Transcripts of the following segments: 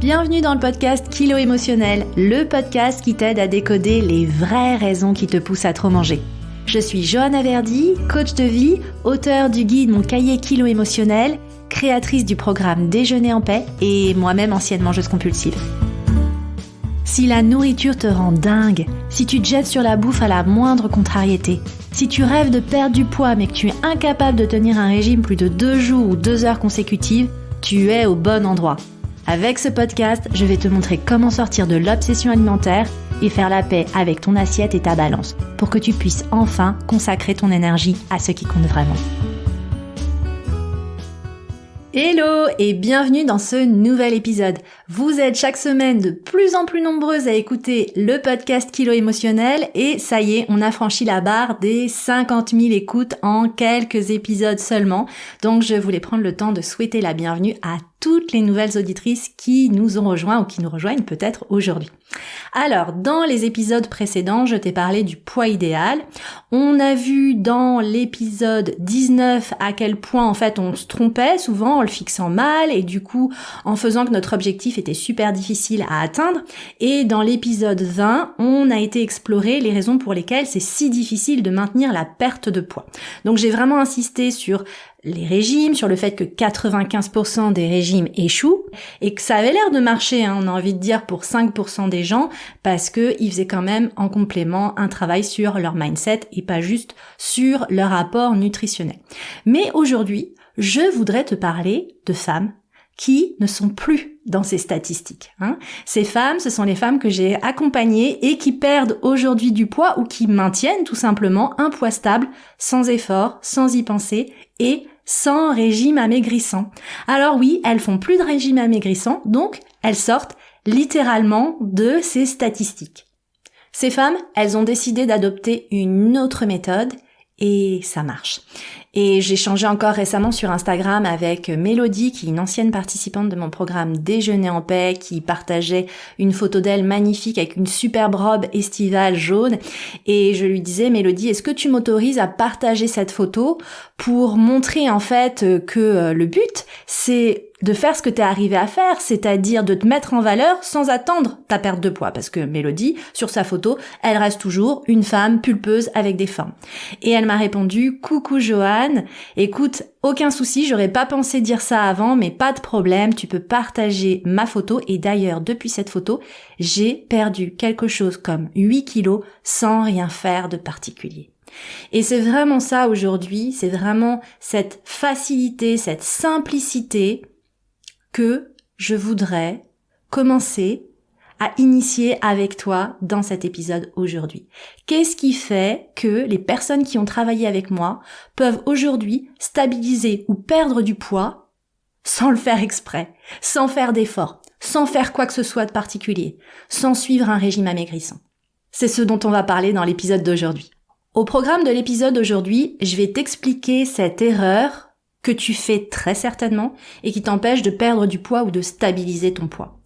Bienvenue dans le podcast Kilo Émotionnel, le podcast qui t'aide à décoder les vraies raisons qui te poussent à trop manger. Je suis Johanna Verdi, coach de vie, auteure du guide Mon cahier Kilo Émotionnel, créatrice du programme Déjeuner en paix et moi-même ancienne mangeuse compulsive. Si la nourriture te rend dingue, si tu te jettes sur la bouffe à la moindre contrariété, si tu rêves de perdre du poids mais que tu es incapable de tenir un régime plus de 2 jours ou 2 heures consécutives, tu es au bon endroit. Avec ce podcast, je vais te montrer comment sortir de l'obsession alimentaire et faire la paix avec ton assiette et ta balance pour que tu puisses enfin consacrer ton énergie à ce qui compte vraiment. Hello et bienvenue dans ce nouvel épisode. Vous êtes chaque semaine de plus en plus nombreuses à écouter le podcast Kilo Émotionnel et ça y est, on a franchi la barre des 50 000 écoutes en quelques épisodes seulement. Donc je voulais prendre le temps de souhaiter la bienvenue à toutes les nouvelles auditrices qui nous ont rejoints ou qui nous rejoignent peut-être aujourd'hui. Alors, dans les épisodes précédents, je t'ai parlé du poids idéal. On a vu dans l'épisode 19 à quel point en fait on se trompait souvent en le fixant mal et du coup en faisant que notre objectif était super difficile à atteindre. Et dans l'épisode 20, on a été explorer les raisons pour lesquelles c'est si difficile de maintenir la perte de poids. Donc j'ai vraiment insisté sur les régimes, sur le fait que 95% des régimes échouent et que ça avait l'air de marcher, on a envie de dire pour 5% des gens parce que ils faisaient quand même en complément un travail sur leur mindset et pas juste sur leur apport nutritionnel. Mais aujourd'hui, je voudrais te parler de femmes qui ne sont plus dans ces statistiques. Ces femmes, ce sont les femmes que j'ai accompagnées et qui perdent aujourd'hui du poids ou qui maintiennent tout simplement un poids stable, sans effort, sans y penser et sans régime amaigrissant. Alors oui, elles font plus de régime amaigrissant, donc elles sortent littéralement de ces statistiques. Ces femmes, elles ont décidé d'adopter une autre méthode et ça marche. Et j'ai échangé encore récemment sur Instagram avec Mélodie, qui est une ancienne participante de mon programme Déjeuner en paix, qui partageait une photo d'elle magnifique avec une superbe robe estivale jaune. Et je lui disais, Mélodie, est-ce que tu m'autorises à partager cette photo pour montrer en fait que le but, c'est de faire ce que tu es arrivé à faire, c'est-à-dire de te mettre en valeur sans attendre ta perte de poids. Parce que Mélodie, sur sa photo, elle reste toujours une femme pulpeuse avec des formes. Et elle m'a répondu, coucou Joanne, écoute, aucun souci, j'aurais pas pensé dire ça avant, mais pas de problème, tu peux partager ma photo. Et d'ailleurs, depuis cette photo, j'ai perdu quelque chose comme 8 kilos sans rien faire de particulier. Et c'est vraiment ça aujourd'hui, c'est vraiment cette facilité, cette simplicité que je voudrais commencer à initier avec toi dans cet épisode aujourd'hui. Qu'est-ce qui fait que les personnes qui ont travaillé avec moi peuvent aujourd'hui stabiliser ou perdre du poids sans le faire exprès, sans faire d'efforts, sans faire quoi que ce soit de particulier, sans suivre un régime amaigrissant? C'est ce dont on va parler dans l'épisode d'aujourd'hui. Au programme de l'épisode d'aujourd'hui, je vais t'expliquer cette erreur que tu fais très certainement et qui t'empêche de perdre du poids ou de stabiliser ton poids.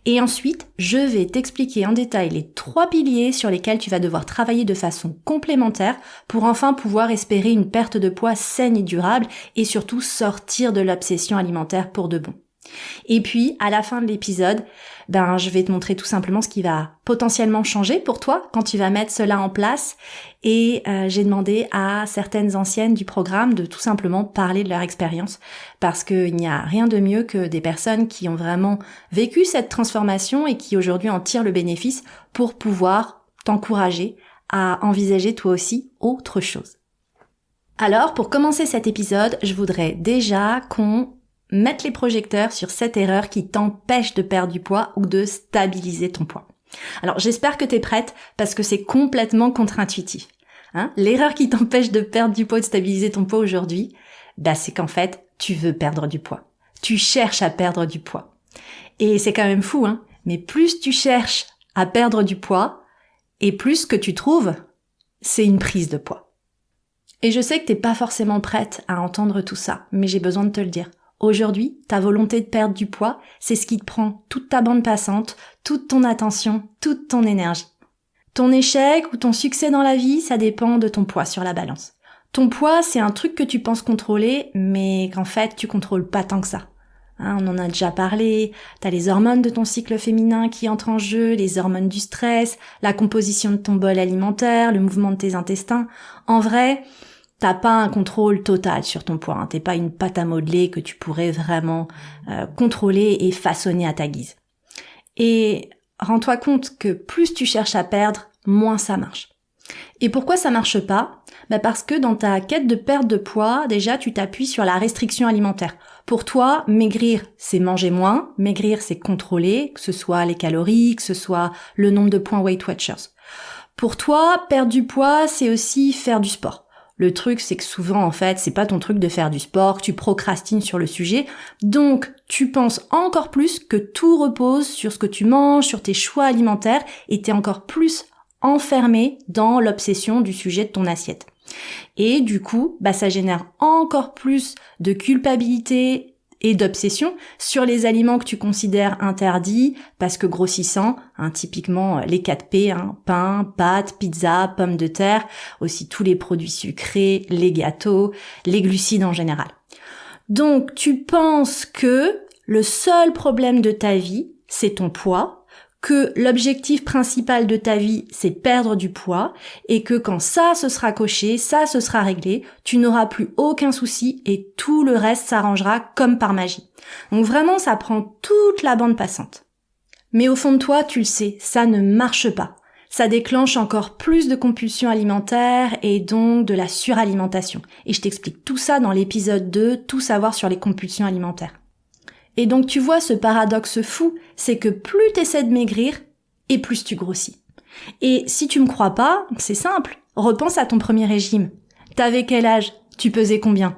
Et ensuite, je vais t'expliquer en détail les 3 piliers sur lesquels tu vas devoir travailler de façon complémentaire pour enfin pouvoir espérer une perte de poids saine et durable et surtout sortir de l'obsession alimentaire pour de bon. Et puis, à la fin de l'épisode, je vais te montrer tout simplement ce qui va potentiellement changer pour toi quand tu vas mettre cela en place. Et j'ai demandé à certaines anciennes du programme de tout simplement parler de leur expérience parce qu'il n'y a rien de mieux que des personnes qui ont vraiment vécu cette transformation et qui aujourd'hui en tirent le bénéfice pour pouvoir t'encourager à envisager toi aussi autre chose. Alors, pour commencer cet épisode, je voudrais déjà qu'on mettre les projecteurs sur cette erreur qui t'empêche de perdre du poids ou de stabiliser ton poids. Alors j'espère que t'es prête parce que c'est complètement contre-intuitif. L'erreur qui t'empêche de perdre du poids et de stabiliser ton poids aujourd'hui, c'est qu'en fait, tu veux perdre du poids. Tu cherches à perdre du poids. Et c'est quand même fou, mais plus tu cherches à perdre du poids et plus ce que tu trouves, c'est une prise de poids. Et je sais que t'es pas forcément prête à entendre tout ça, mais j'ai besoin de te le dire. Aujourd'hui, ta volonté de perdre du poids, c'est ce qui te prend toute ta bande passante, toute ton attention, toute ton énergie. Ton échec ou ton succès dans la vie, ça dépend de ton poids sur la balance. Ton poids, c'est un truc que tu penses contrôler, mais qu'en fait, tu contrôles pas tant que ça. On en a déjà parlé, t'as les hormones de ton cycle féminin qui entrent en jeu, les hormones du stress, la composition de ton bol alimentaire, le mouvement de tes intestins. En vrai, t'as pas un contrôle total sur ton poids, t'es pas une pâte à modeler que tu pourrais vraiment contrôler et façonner à ta guise. Et rends-toi compte que plus tu cherches à perdre, moins ça marche. Et pourquoi ça marche pas ? Parce que dans ta quête de perte de poids, déjà tu t'appuies sur la restriction alimentaire. Pour toi, maigrir, c'est manger moins, maigrir, c'est contrôler, que ce soit les calories, que ce soit le nombre de points Weight Watchers. Pour toi, perdre du poids, c'est aussi faire du sport. Le truc, c'est que souvent, en fait, c'est pas ton truc de faire du sport, que tu procrastines sur le sujet, donc tu penses encore plus que tout repose sur ce que tu manges, sur tes choix alimentaires, et t'es encore plus enfermé dans l'obsession du sujet de ton assiette. Et du coup, ça génère encore plus de culpabilité et d'obsession sur les aliments que tu considères interdits parce que grossissants, typiquement les 4P, pain, pâtes, pizza, pommes de terre, aussi tous les produits sucrés, les gâteaux, les glucides en général. Donc tu penses que le seul problème de ta vie, c'est ton poids, que l'objectif principal de ta vie, c'est perdre du poids, et que quand ça se sera coché, ça se sera réglé, tu n'auras plus aucun souci et tout le reste s'arrangera comme par magie. Donc vraiment, ça prend toute la bande passante. Mais au fond de toi, tu le sais, ça ne marche pas. Ça déclenche encore plus de compulsions alimentaires et donc de la suralimentation. Et je t'explique tout ça dans l'épisode 2, tout savoir sur les compulsions alimentaires. Et donc tu vois ce paradoxe fou, c'est que plus t'essaies de maigrir, et plus tu grossis. Et si tu me crois pas, c'est simple, repense à ton premier régime. T'avais quel âge ? Tu pesais combien ?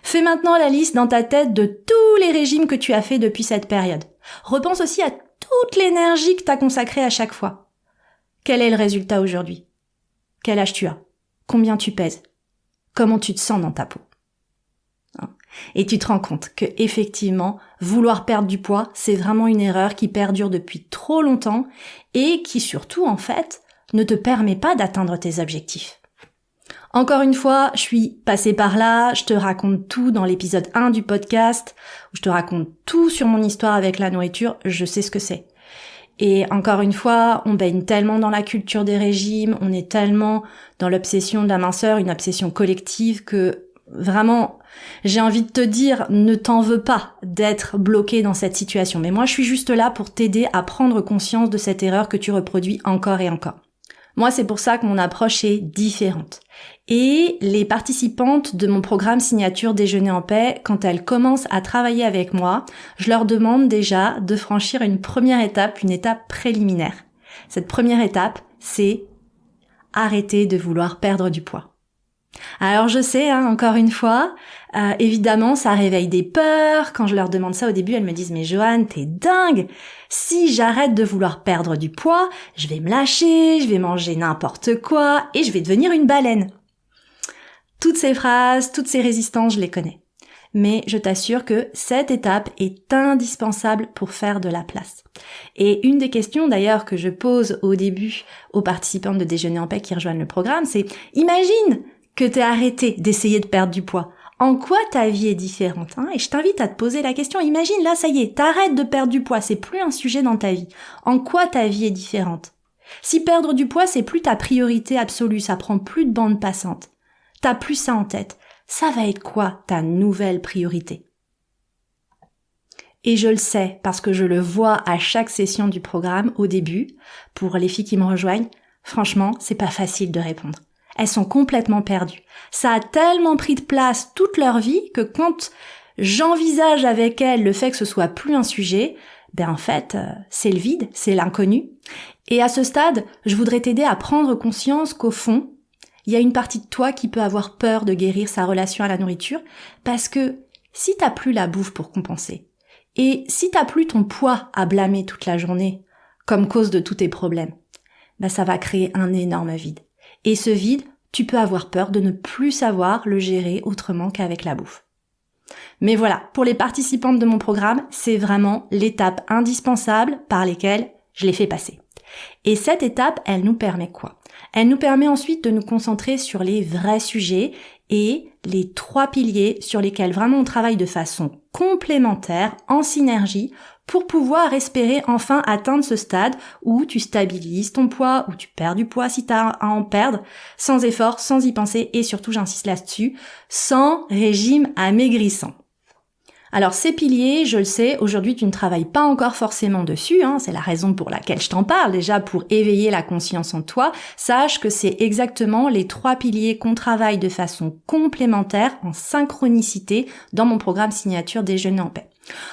Fais maintenant la liste dans ta tête de tous les régimes que tu as fait depuis cette période. Repense aussi à toute l'énergie que t'as consacrée à chaque fois. Quel est le résultat aujourd'hui ? Quel âge tu as ? Combien tu pèses ? Comment tu te sens dans ta peau ? Et tu te rends compte que effectivement, vouloir perdre du poids, c'est vraiment une erreur qui perdure depuis trop longtemps et qui surtout, en fait, ne te permet pas d'atteindre tes objectifs. Encore une fois, je suis passée par là, je te raconte tout dans l'épisode 1 du podcast, où je te raconte tout sur mon histoire avec la nourriture, je sais ce que c'est. Et encore une fois, on baigne tellement dans la culture des régimes, on est tellement dans l'obsession de la minceur, une obsession collective que vraiment, j'ai envie de te dire, ne t'en veux pas d'être bloqué dans cette situation. Mais moi, je suis juste là pour t'aider à prendre conscience de cette erreur que tu reproduis encore et encore. Moi, c'est pour ça que mon approche est différente. Et les participantes de mon programme signature Déjeuner en paix, quand elles commencent à travailler avec moi, je leur demande déjà de franchir une première étape, une étape préliminaire. Cette première étape, c'est arrêter de vouloir perdre du poids. Alors je sais, encore une fois, évidemment ça réveille des peurs. Quand je leur demande ça au début, elles me disent « Mais Joanne, t'es dingue! Si j'arrête de vouloir perdre du poids, je vais me lâcher, je vais manger n'importe quoi et je vais devenir une baleine. » Toutes ces phrases, toutes ces résistances, je les connais. Mais je t'assure que cette étape est indispensable pour faire de la place. Et une des questions d'ailleurs que je pose au début aux participantes de Déjeuner en paix qui rejoignent le programme, c'est « Imagine que t'aies arrêté d'essayer de perdre du poids. En quoi ta vie est différente ? Et je t'invite à te poser la question. Imagine, là, ça y est, t'arrêtes de perdre du poids. C'est plus un sujet dans ta vie. En quoi ta vie est différente ? Si perdre du poids, c'est plus ta priorité absolue, ça prend plus de bande passante. T'as plus ça en tête. Ça va être quoi ta nouvelle priorité ? Et je le sais parce que je le vois à chaque session du programme au début. Pour les filles qui me rejoignent, franchement, c'est pas facile de répondre. Elles sont complètement perdues. Ça a tellement pris de place toute leur vie que quand j'envisage avec elles le fait que ce soit plus un sujet, en fait, c'est le vide, c'est l'inconnu. Et à ce stade, je voudrais t'aider à prendre conscience qu'au fond, il y a une partie de toi qui peut avoir peur de guérir sa relation à la nourriture parce que si t'as plus la bouffe pour compenser et si t'as plus ton poids à blâmer toute la journée comme cause de tous tes problèmes, ça va créer un énorme vide. Et ce vide, tu peux avoir peur de ne plus savoir le gérer autrement qu'avec la bouffe. Mais voilà, pour les participantes de mon programme, c'est vraiment l'étape indispensable par lesquelles je les fais passer. Et cette étape, elle nous permet quoi ? Elle nous permet ensuite de nous concentrer sur les vrais sujets et les 3 piliers sur lesquels vraiment on travaille de façon complémentaires, en synergie, pour pouvoir espérer enfin atteindre ce stade où tu stabilises ton poids, où tu perds du poids si tu as à en perdre, sans effort, sans y penser et surtout, j'insiste là-dessus, sans régime amaigrissant. Alors ces piliers, je le sais, aujourd'hui tu ne travailles pas encore forcément dessus, c'est la raison pour laquelle je t'en parle, déjà pour éveiller la conscience en toi. Sache que c'est exactement les 3 piliers qu'on travaille de façon complémentaire, en synchronicité, dans mon programme signature Déjeuner en paix.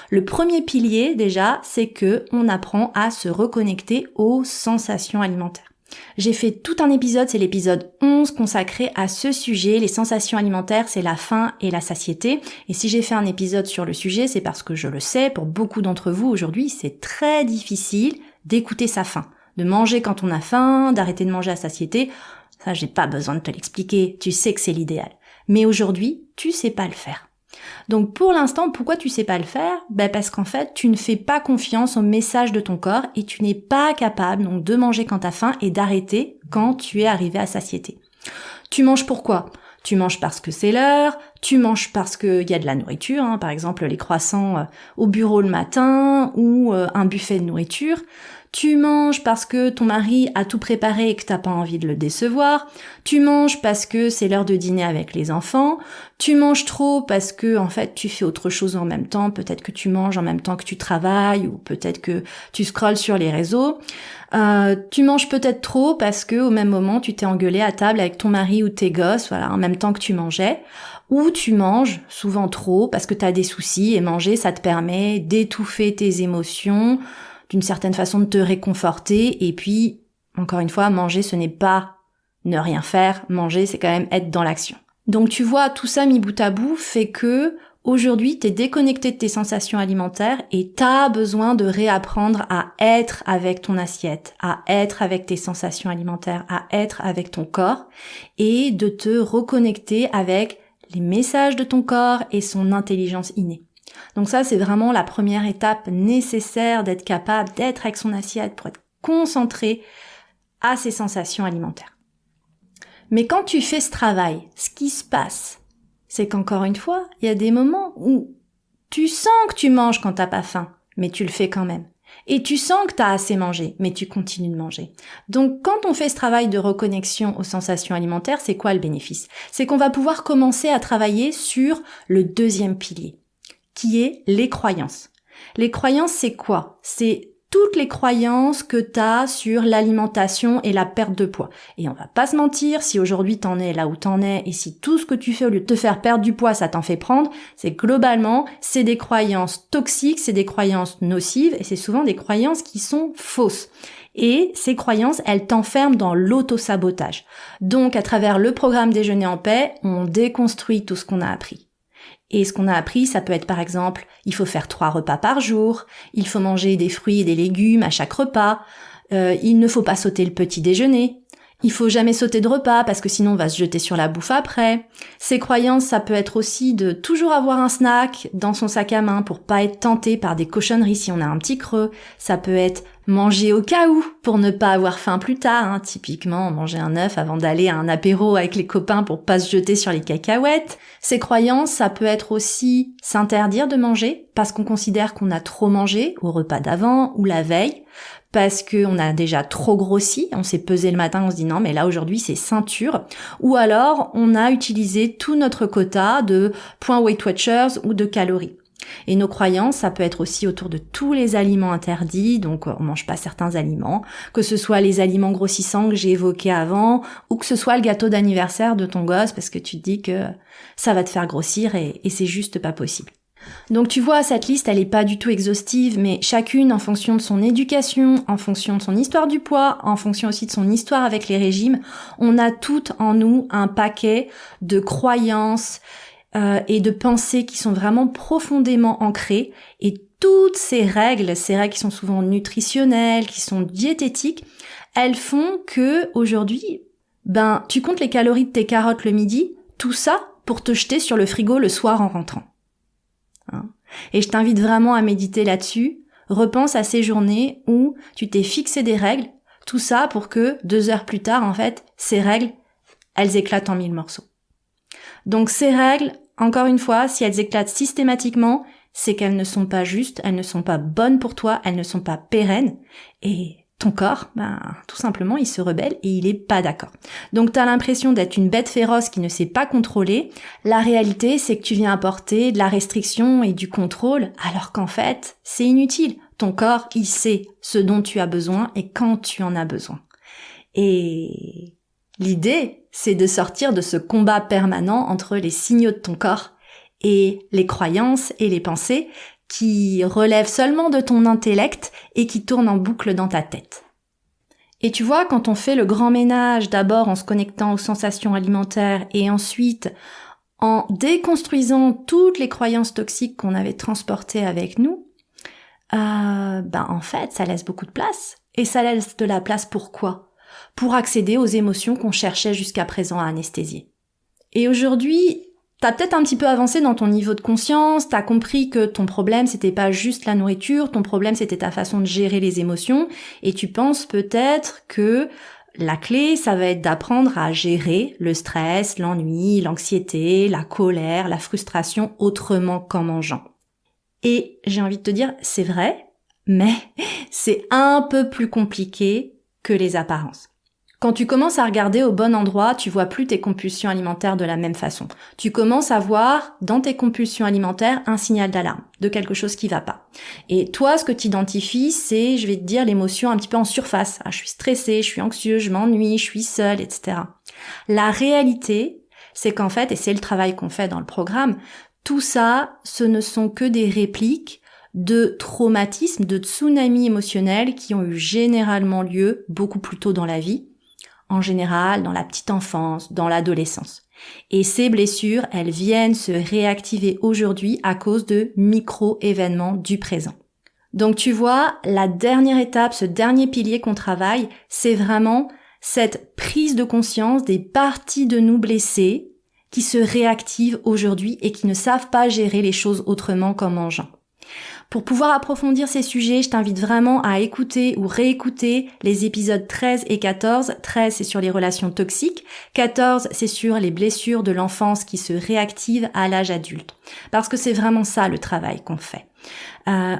Le premier pilier déjà, c'est que on apprend à se reconnecter aux sensations alimentaires. J'ai fait tout un épisode, c'est l'épisode 11 consacré à ce sujet. Les sensations alimentaires, c'est la faim et la satiété. Et si j'ai fait un épisode sur le sujet, c'est parce que je le sais, pour beaucoup d'entre vous aujourd'hui, c'est très difficile d'écouter sa faim, de manger quand on a faim, d'arrêter de manger à satiété. Ça, j'ai pas besoin de te l'expliquer, tu sais que c'est l'idéal. Mais aujourd'hui, tu sais pas le faire. Donc pour l'instant, pourquoi tu sais pas le faire ? Parce qu'en fait, tu ne fais pas confiance au message de ton corps et tu n'es pas capable donc de manger quand t'as faim et d'arrêter quand tu es arrivé à satiété. Tu manges pourquoi ? Tu manges parce que c'est l'heure, tu manges parce qu'il y a de la nourriture, par exemple les croissants au bureau le matin ou un buffet de nourriture. Tu manges parce que ton mari a tout préparé et que t'as pas envie de le décevoir. Tu manges parce que c'est l'heure de dîner avec les enfants. Tu manges trop parce que, en fait, tu fais autre chose en même temps. Peut-être que tu manges en même temps que tu travailles ou peut-être que tu scrolles sur les réseaux. Tu manges peut-être trop parce que, au même moment, tu t'es engueulé à table avec ton mari ou tes gosses, en même temps que tu mangeais. Ou tu manges souvent trop parce que t'as des soucis et manger, ça te permet d'étouffer tes émotions, d'une certaine façon de te réconforter, et puis, encore une fois, manger ce n'est pas ne rien faire, manger c'est quand même être dans l'action. Donc tu vois, tout ça mis bout à bout fait que, aujourd'hui, t'es déconnecté de tes sensations alimentaires et t'as besoin de réapprendre à être avec ton assiette, à être avec tes sensations alimentaires, à être avec ton corps, et de te reconnecter avec les messages de ton corps et son intelligence innée. Donc ça, c'est vraiment la première étape nécessaire d'être capable d'être avec son assiette pour être concentré à ses sensations alimentaires. Mais quand tu fais ce travail, ce qui se passe, c'est qu'encore une fois, il y a des moments où tu sens que tu manges quand t'as pas faim, mais tu le fais quand même. Et tu sens que t'as assez mangé, mais tu continues de manger. Donc quand on fait ce travail de reconnexion aux sensations alimentaires, c'est quoi le bénéfice ? C'est qu'on va pouvoir commencer à travailler sur le deuxième pilier, qui est les croyances. Les croyances, c'est quoi ? C'est toutes les croyances que t'as sur l'alimentation et la perte de poids. Et on va pas se mentir, si aujourd'hui t'en es là où t'en es, et si tout ce que tu fais au lieu de te faire perdre du poids, ça t'en fait prendre, c'est globalement, c'est des croyances toxiques, c'est des croyances nocives, et c'est souvent des croyances qui sont fausses. Et ces croyances, elles t'enferment dans l'auto-sabotage. Donc, à travers le programme Déjeuner en paix, on déconstruit tout ce qu'on a appris. Et ce qu'on a appris, ça peut être par exemple, il faut faire 3 repas par jour, il faut manger des fruits et des légumes à chaque repas, il ne faut pas sauter le petit déjeuner, il faut jamais sauter de repas parce que sinon on va se jeter sur la bouffe après. Ces croyances, ça peut être aussi de toujours avoir un snack dans son sac à main pour pas être tenté par des cochonneries si on a un petit creux. Ça peut être manger au cas où pour ne pas avoir faim plus tard, typiquement manger un œuf avant d'aller à un apéro avec les copains pour pas se jeter sur les cacahuètes. Ces croyances, ça peut être aussi s'interdire de manger parce qu'on considère qu'on a trop mangé au repas d'avant ou la veille, parce qu'on a déjà trop grossi, on s'est pesé le matin, on se dit non mais là aujourd'hui c'est ceinture, ou alors on a utilisé tout notre quota de points Weight Watchers ou de calories. Et nos croyances, ça peut être aussi autour de tous les aliments interdits, donc on mange pas certains aliments, que ce soit les aliments grossissants que j'ai évoqués avant, ou que ce soit le gâteau d'anniversaire de ton gosse, parce que tu te dis que ça va te faire grossir et c'est juste pas possible. Donc tu vois, cette liste, elle est pas du tout exhaustive, mais chacune en fonction de son éducation, en fonction de son histoire du poids, en fonction aussi de son histoire avec les régimes, on a toutes en nous un paquet de croyances et de pensées qui sont vraiment profondément ancrées, et toutes ces règles qui sont souvent nutritionnelles, qui sont diététiques, elles font que aujourd'hui, tu comptes les calories de tes carottes le midi, tout ça pour te jeter sur le frigo le soir en rentrant. Et je t'invite vraiment à méditer là-dessus. Repense à ces journées où tu t'es fixé des règles, tout ça pour que 2 heures plus tard, en fait, ces règles, elles éclatent en 1000 morceaux. Donc ces règles, encore une fois, si elles éclatent systématiquement, c'est qu'elles ne sont pas justes, elles ne sont pas bonnes pour toi, elles ne sont pas pérennes, et ton corps, tout simplement, il se rebelle et il est pas d'accord. Donc t'as l'impression d'être une bête féroce qui ne sait pas contrôler. La réalité, c'est que tu viens apporter de la restriction et du contrôle, alors qu'en fait, c'est inutile. Ton corps, il sait ce dont tu as besoin et quand tu en as besoin. Et l'idée, c'est de sortir de ce combat permanent entre les signaux de ton corps et les croyances et les pensées qui relèvent seulement de ton intellect et qui tournent en boucle dans ta tête. Et tu vois, quand on fait le grand ménage, d'abord en se connectant aux sensations alimentaires et ensuite en déconstruisant toutes les croyances toxiques qu'on avait transportées avec nous, en fait, ça laisse beaucoup de place. Et ça laisse de la place pour quoi ? Pour accéder aux émotions qu'on cherchait jusqu'à présent à anesthésier. Et aujourd'hui, t'as peut-être un petit peu avancé dans ton niveau de conscience, t'as compris que ton problème c'était pas juste la nourriture, ton problème c'était ta façon de gérer les émotions, et tu penses peut-être que la clé, ça va être d'apprendre à gérer le stress, l'ennui, l'anxiété, la colère, la frustration autrement qu'en mangeant. Et j'ai envie de te dire, c'est vrai, mais c'est un peu plus compliqué que les apparences. Quand tu commences à regarder au bon endroit, tu vois plus tes compulsions alimentaires de la même façon. Tu commences à voir dans tes compulsions alimentaires un signal d'alarme de quelque chose qui va pas. Et toi, ce que tu identifies, c'est, je vais te dire, l'émotion un petit peu en surface. Je suis stressée, je suis anxieuse, je m'ennuie, je suis seule, etc. La réalité, c'est qu'en fait, et c'est le travail qu'on fait dans le programme, tout ça, ce ne sont que des répliques de traumatismes, de tsunamis émotionnels qui ont eu généralement lieu beaucoup plus tôt dans la vie, en général dans la petite enfance, dans l'adolescence. Et ces blessures, elles viennent se réactiver aujourd'hui à cause de micro-événements du présent. Donc tu vois, la dernière étape, ce dernier pilier qu'on travaille, c'est vraiment cette prise de conscience des parties de nous blessées qui se réactivent aujourd'hui et qui ne savent pas gérer les choses autrement qu'en mangeant. Pour pouvoir approfondir ces sujets, je t'invite vraiment à écouter ou réécouter les épisodes 13 et 14. 13, c'est sur les relations toxiques. 14, c'est sur les blessures de l'enfance qui se réactivent à l'âge adulte. Parce que c'est vraiment ça le travail qu'on fait.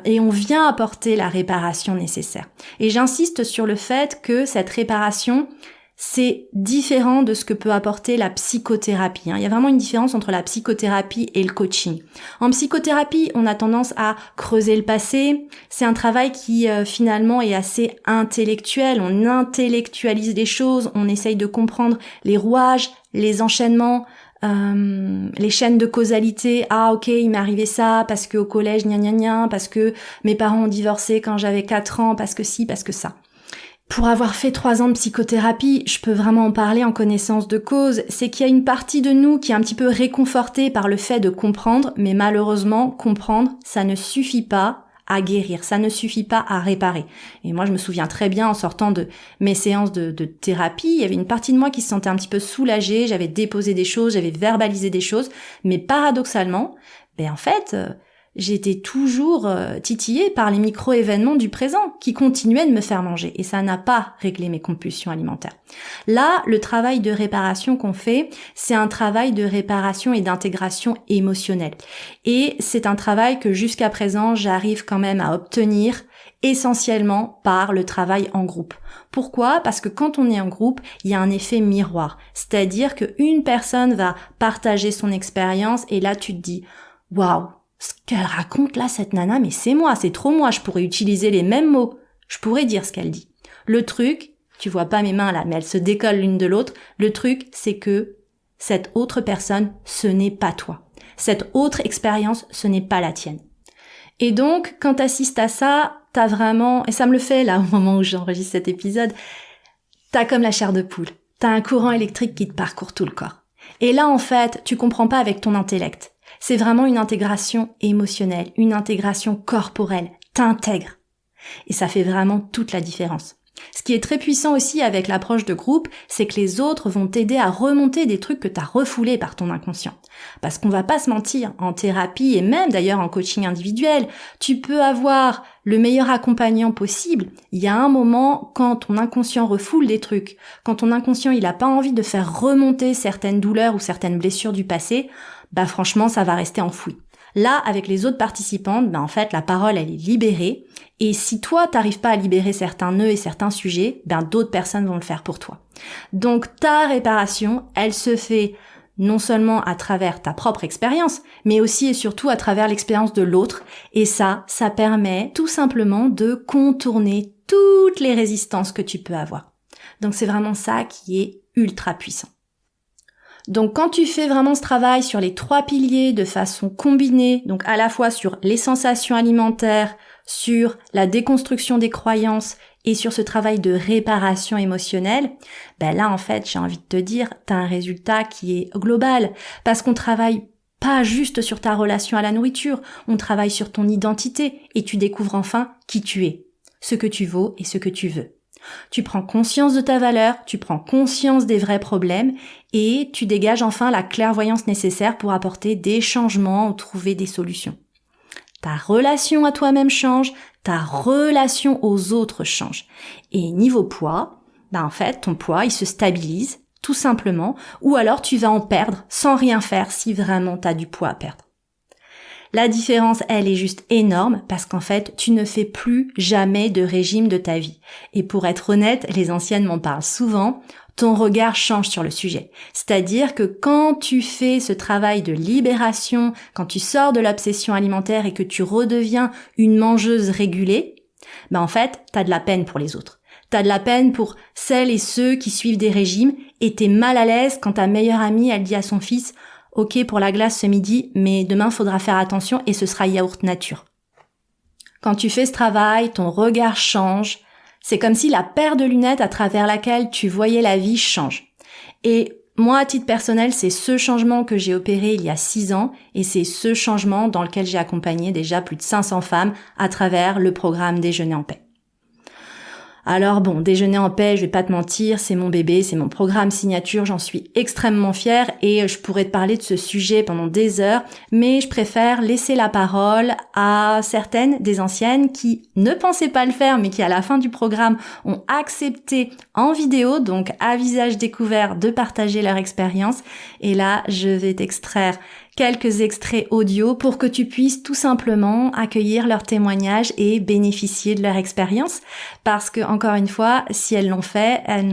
Et on vient apporter la réparation nécessaire. Et j'insiste sur le fait que cette réparation, c'est différent de ce que peut apporter la psychothérapie. Il y a vraiment une différence entre la psychothérapie et le coaching. En psychothérapie, on a tendance à creuser le passé. C'est un travail qui finalement est assez intellectuel. On intellectualise les choses, on essaye de comprendre les rouages, les enchaînements, les chaînes de causalité. Ah ok, il m'est arrivé ça parce que au collège, gna gna gna, parce que mes parents ont divorcé quand j'avais 4 ans, parce que ci, parce que ça. Pour avoir fait 3 ans de psychothérapie, je peux vraiment en parler en connaissance de cause, c'est qu'il y a une partie de nous qui est un petit peu réconfortée par le fait de comprendre, mais malheureusement, comprendre, ça ne suffit pas à guérir, ça ne suffit pas à réparer. Et moi, je me souviens très bien en sortant de mes séances de thérapie, il y avait une partie de moi qui se sentait un petit peu soulagée, j'avais déposé des choses, j'avais verbalisé des choses, mais paradoxalement, en fait, j'étais toujours titillée par les micro-événements du présent qui continuaient de me faire manger et ça n'a pas réglé mes compulsions alimentaires. Là, le travail de réparation qu'on fait, c'est un travail de réparation et d'intégration émotionnelle. Et c'est un travail que jusqu'à présent, j'arrive quand même à obtenir essentiellement par le travail en groupe. Pourquoi ? Parce que quand on est en groupe, il y a un effet miroir. C'est-à-dire qu'une personne va partager son expérience et là, tu te dis « Waouh !» Ce qu'elle raconte là, cette nana, mais c'est moi, c'est trop moi, je pourrais utiliser les mêmes mots, je pourrais dire ce qu'elle dit. Le truc, tu vois pas mes mains là, mais elles se décollent l'une de l'autre, le truc, c'est que cette autre personne, ce n'est pas toi. Cette autre expérience, ce n'est pas la tienne. Et donc, quand t'assistes à ça, t'as vraiment, et ça me le fait là, au moment où j'enregistre cet épisode, t'as comme la chair de poule. T'as un courant électrique qui te parcourt tout le corps. Et là, en fait, tu comprends pas avec ton intellect. C'est vraiment une intégration émotionnelle, une intégration corporelle, t'intègres. Et ça fait vraiment toute la différence. Ce qui est très puissant aussi avec l'approche de groupe, c'est que les autres vont t'aider à remonter des trucs que t'as refoulés par ton inconscient. Parce qu'on va pas se mentir, en thérapie et même d'ailleurs en coaching individuel, tu peux avoir le meilleur accompagnant possible. Il y a un moment quand ton inconscient refoule des trucs, quand ton inconscient il a pas envie de faire remonter certaines douleurs ou certaines blessures du passé, franchement ça va rester enfoui. Là, avec les autres participantes, en fait, la parole, elle est libérée. Et si toi, t'arrives pas à libérer certains nœuds et certains sujets, d'autres personnes vont le faire pour toi. Donc, ta réparation, elle se fait non seulement à travers ta propre expérience, mais aussi et surtout à travers l'expérience de l'autre. Et ça permet tout simplement de contourner toutes les résistances que tu peux avoir. Donc, c'est vraiment ça qui est ultra puissant. Donc quand tu fais vraiment ce travail sur les 3 piliers de façon combinée, donc à la fois sur les sensations alimentaires, sur la déconstruction des croyances et sur ce travail de réparation émotionnelle, là en fait j'ai envie de te dire, t'as un résultat qui est global parce qu'on travaille pas juste sur ta relation à la nourriture, on travaille sur ton identité et tu découvres enfin qui tu es, ce que tu vaux et ce que tu veux. Tu prends conscience de ta valeur, tu prends conscience des vrais problèmes et tu dégages enfin la clairvoyance nécessaire pour apporter des changements ou trouver des solutions. Ta relation à toi-même change, ta relation aux autres change. Et niveau poids, en fait, ton poids, il se stabilise, tout simplement, ou alors tu vas en perdre sans rien faire si vraiment tu as du poids à perdre. La différence, elle est juste énorme parce qu'en fait, tu ne fais plus jamais de régime de ta vie. Et pour être honnête, les anciennes m'en parlent souvent, ton regard change sur le sujet. C'est-à-dire que quand tu fais ce travail de libération, quand tu sors de l'obsession alimentaire et que tu redeviens une mangeuse régulée, en fait, t'as de la peine pour les autres. T'as de la peine pour celles et ceux qui suivent des régimes et t'es mal à l'aise quand ta meilleure amie, elle dit à son fils « Ok pour la glace ce midi, mais demain faudra faire attention et ce sera yaourt nature. » Quand tu fais ce travail, ton regard change. C'est comme si la paire de lunettes à travers laquelle tu voyais la vie change. Et moi, à titre personnel, c'est ce changement que j'ai opéré il y a 6 ans et c'est ce changement dans lequel j'ai accompagné déjà plus de 500 femmes à travers le programme Déjeuner en paix. Alors bon, Déjeuner en paix, je vais pas te mentir, c'est mon bébé, c'est mon programme signature, j'en suis extrêmement fière et je pourrais te parler de ce sujet pendant des heures, mais je préfère laisser la parole à certaines des anciennes qui ne pensaient pas le faire, mais qui à la fin du programme ont accepté en vidéo, donc à visage découvert, de partager leur expérience. Et là, je vais t'extraire quelques extraits audio pour que tu puisses tout simplement accueillir leurs témoignages et bénéficier de leur expérience. Parce que, encore une fois, si elles l'ont fait, elles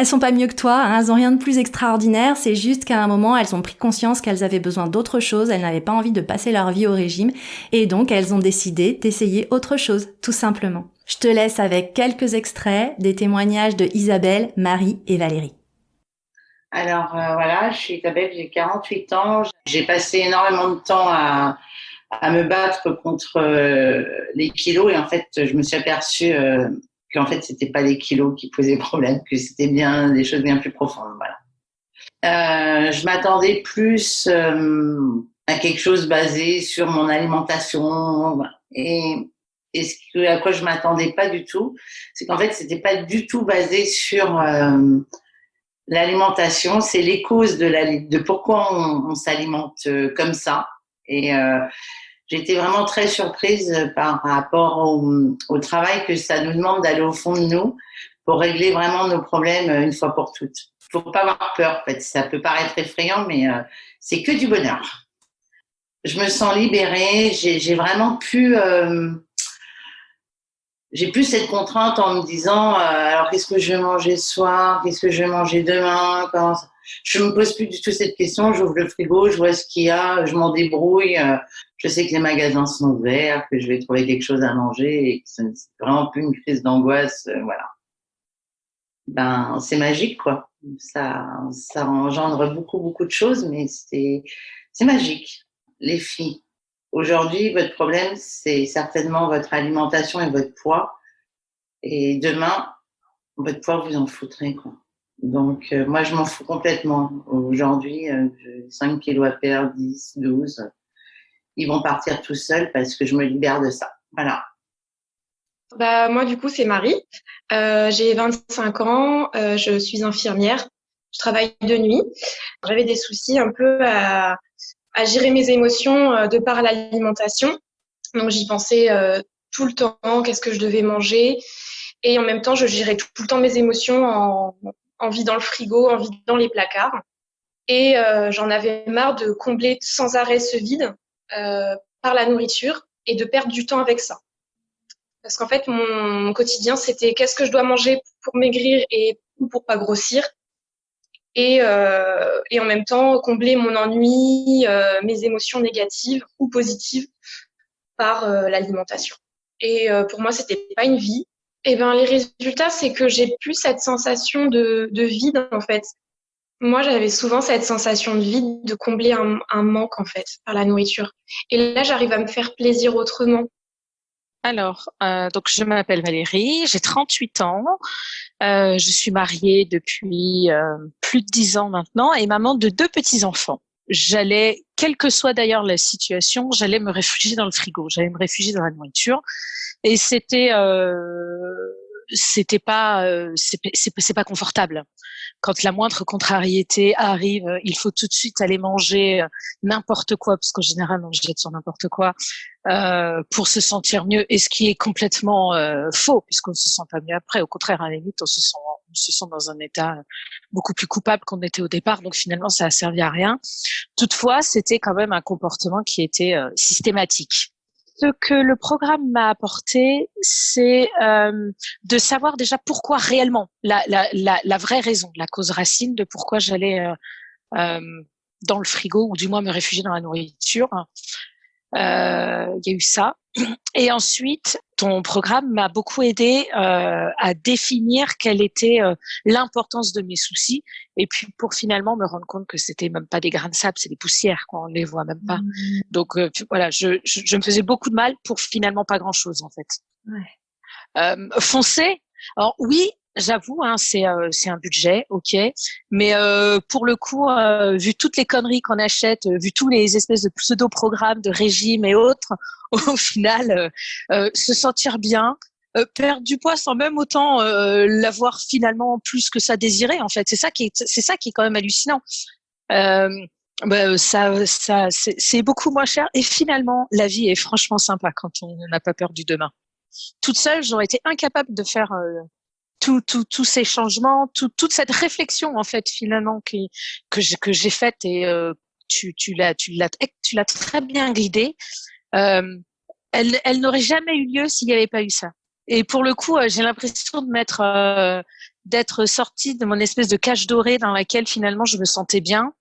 sont pas mieux que toi, elles ont rien de plus extraordinaire, c'est juste qu'à un moment, elles ont pris conscience qu'elles avaient besoin d'autre chose, elles n'avaient pas envie de passer leur vie au régime, et donc elles ont décidé d'essayer autre chose, tout simplement. Je te laisse avec quelques extraits des témoignages de Isabelle, Marie et Valérie. Alors voilà, je suis Isabelle, j'ai 48 ans. J'ai passé énormément de temps à me battre contre les kilos et en fait, je me suis aperçue qu'en fait, c'était pas les kilos qui posaient problème, que c'était bien des choses bien plus profondes. Voilà. Je m'attendais plus à quelque chose basé sur mon alimentation et à quoi je m'attendais pas du tout, c'est qu'en fait, c'était pas du tout basé sur l'alimentation, c'est les causes de pourquoi on s'alimente comme ça. Et j'étais vraiment très surprise par rapport au travail que ça nous demande d'aller au fond de nous pour régler vraiment nos problèmes une fois pour toutes. Faut pas avoir peur, en fait. Ça peut paraître effrayant, mais c'est que du bonheur. Je me sens libérée. J'ai vraiment pu... j'ai plus cette contrainte en me disant alors qu'est-ce que je vais manger ce soir, qu'est-ce que je vais manger demain, je me pose plus du tout cette question, j'ouvre le frigo, je vois ce qu'il y a, je m'en débrouille, je sais que les magasins sont ouverts, que je vais trouver quelque chose à manger et que c'est vraiment plus une crise d'angoisse, voilà. C'est magique quoi. Ça engendre beaucoup de choses, mais c'est magique. Les filles, aujourd'hui, votre problème, c'est certainement votre alimentation et votre poids. Et demain, votre poids, vous en foutrez, quoi. Donc, moi, je m'en fous complètement. Aujourd'hui, j'ai 5 kilos à perdre, 10, 12. Ils vont partir tout seuls parce que je me libère de ça. Voilà. Moi, du coup, c'est Marie. J'ai 25 ans. Je suis infirmière. Je travaille de nuit. J'avais des soucis un peu à gérer mes émotions de par l'alimentation. Donc, j'y pensais tout le temps, qu'est-ce que je devais manger. Et en même temps, je gérais tout le temps mes émotions en vidant le frigo, en vidant les placards. Et j'en avais marre de combler sans arrêt ce vide. par la nourriture et de perdre du temps avec ça. Parce qu'en fait, mon quotidien, c'était qu'est-ce que je dois manger pour maigrir ou pour pas grossir. Et en même temps, combler mon ennui, mes émotions négatives ou positives par l'alimentation. Et pour moi, c'était pas une vie. Et ben, les résultats, c'est que j'ai plus cette sensation de vide, en fait. Moi, j'avais souvent cette sensation de vide, de combler un manque, en fait, par la nourriture. Et là, j'arrive à me faire plaisir autrement. Alors, donc je m'appelle Valérie, j'ai 38 ans, je suis mariée depuis plus de 10 ans maintenant et maman de 2 petits-enfants. Quelle que soit d'ailleurs la situation, j'allais me réfugier dans le frigo, j'allais me réfugier dans la nourriture et c'est pas confortable. Quand la moindre contrariété arrive, il faut tout de suite aller manger n'importe quoi, parce qu'en général on jette sur n'importe quoi, pour se sentir mieux. Et ce qui est complètement faux, puisqu'on ne se sent pas mieux après. Au contraire, à la limite, on se sent dans un état beaucoup plus coupable qu'on était au départ. Donc finalement, ça a servi à rien. Toutefois, c'était quand même un comportement qui était systématique. Ce que le programme m'a apporté, c'est de savoir déjà pourquoi réellement, la vraie raison, la cause racine de pourquoi j'allais dans le frigo ou du moins me réfugier dans la nourriture. Il y a eu ça. Et ensuite, ton programme m'a beaucoup aidé à définir quelle était l'importance de mes soucis et puis pour finalement me rendre compte que c'était même pas des grains de sable, c'est des poussières, quoi, on les voit même pas. Donc voilà, je me faisais beaucoup de mal pour finalement pas grand-chose en fait. Ouais. Foncer. Alors oui, j'avoue, hein, c'est un budget, ok, mais pour le coup, vu toutes les conneries qu'on achète, vu tous les espèces de pseudo-programmes de régime et autres, au final, se sentir bien, perdre du poids sans même autant l'avoir finalement plus que ça désiré, en fait, c'est ça qui est quand même hallucinant. C'est beaucoup moins cher et finalement, la vie est franchement sympa quand on n'a pas peur du demain. Toute seule, j'aurais été incapable de faire tous ces changements, toute cette réflexion en fait finalement que j'ai faite et tu l'as très bien guidée. Elle n'aurait jamais eu lieu s'il n'y avait pas eu ça. Et pour le coup, j'ai l'impression d'être sortie de mon espèce de cage dorée dans laquelle finalement je me sentais bien.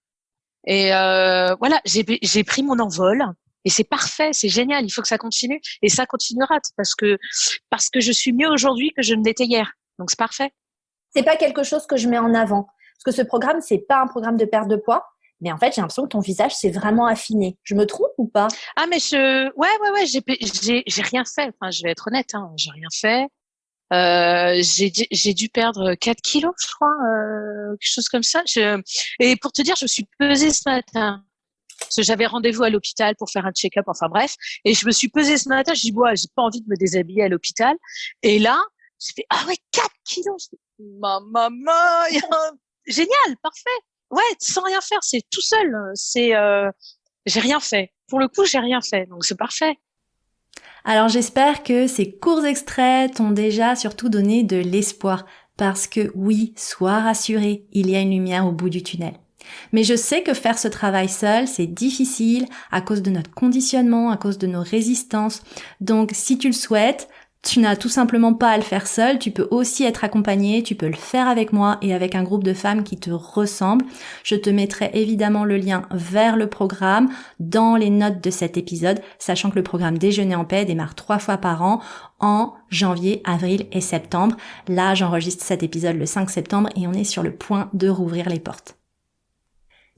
Et voilà, j'ai pris mon envol. Et c'est parfait, c'est génial, il faut que ça continue. Et ça continuera parce que je suis mieux aujourd'hui que je ne l'étais hier. Donc c'est parfait. C'est pas quelque chose que je mets en avant. Parce que ce programme, c'est pas un programme de perte de poids. Mais en fait, j'ai l'impression que ton visage s'est vraiment affiné. Je me trompe ou pas? Ah, mais ouais, j'ai rien fait. Enfin, je vais être honnête, hein, j'ai rien fait. J'ai dû perdre 4 kilos, je crois, quelque chose comme ça. Et pour te dire, je me suis pesée ce matin. Parce que j'avais rendez-vous à l'hôpital pour faire un check-up, enfin bref. Et je me suis pesée ce matin, je dis, j'ai pas envie de me déshabiller à l'hôpital. Et là, je fais, ah ouais, 4 kilos. Maman, génial, parfait. Ouais, sans rien faire, c'est tout seul. J'ai rien fait. Pour le coup, j'ai rien fait. Donc c'est parfait. Alors j'espère que ces courts extraits t'ont déjà surtout donné de l'espoir. Parce que oui, sois rassuré, il y a une lumière au bout du tunnel. Mais je sais que faire ce travail seul, c'est difficile à cause de notre conditionnement, à cause de nos résistances. Donc si tu le souhaites, tu n'as tout simplement pas à le faire seul, tu peux aussi être accompagné, tu peux le faire avec moi et avec un groupe de femmes qui te ressemblent. Je te mettrai évidemment le lien vers le programme dans les notes de cet épisode, sachant que le programme Déjeuner en paix démarre 3 fois par an en janvier, avril et septembre. Là, j'enregistre cet épisode le 5 septembre et on est sur le point de rouvrir les portes.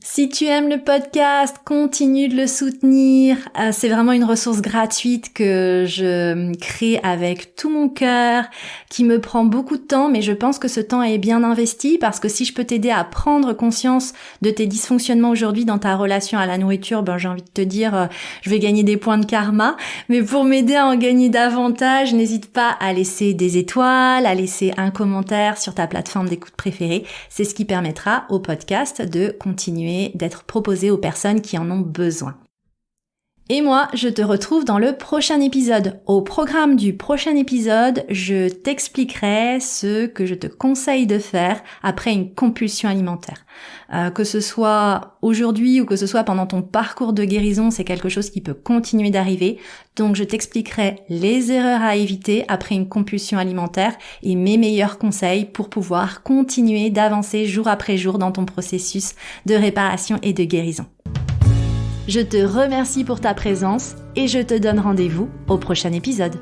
Si tu aimes le podcast, continue de le soutenir. C'est vraiment une ressource gratuite que je crée avec tout mon cœur, qui me prend beaucoup de temps, mais je pense que ce temps est bien investi parce que si je peux t'aider à prendre conscience de tes dysfonctionnements aujourd'hui dans ta relation à la nourriture, j'ai envie de te dire, je vais gagner des points de karma. Mais pour m'aider à en gagner davantage, n'hésite pas à laisser des étoiles, à laisser un commentaire sur ta plateforme d'écoute préférée. C'est ce qui permettra au podcast de continuer d'être proposé aux personnes qui en ont besoin. Et moi, je te retrouve dans le prochain épisode. Au programme du prochain épisode, je t'expliquerai ce que je te conseille de faire après une compulsion alimentaire. Que ce soit aujourd'hui ou que ce soit pendant ton parcours de guérison, c'est quelque chose qui peut continuer d'arriver. Donc je t'expliquerai les erreurs à éviter après une compulsion alimentaire et mes meilleurs conseils pour pouvoir continuer d'avancer jour après jour dans ton processus de réparation et de guérison. Je te remercie pour ta présence et je te donne rendez-vous au prochain épisode.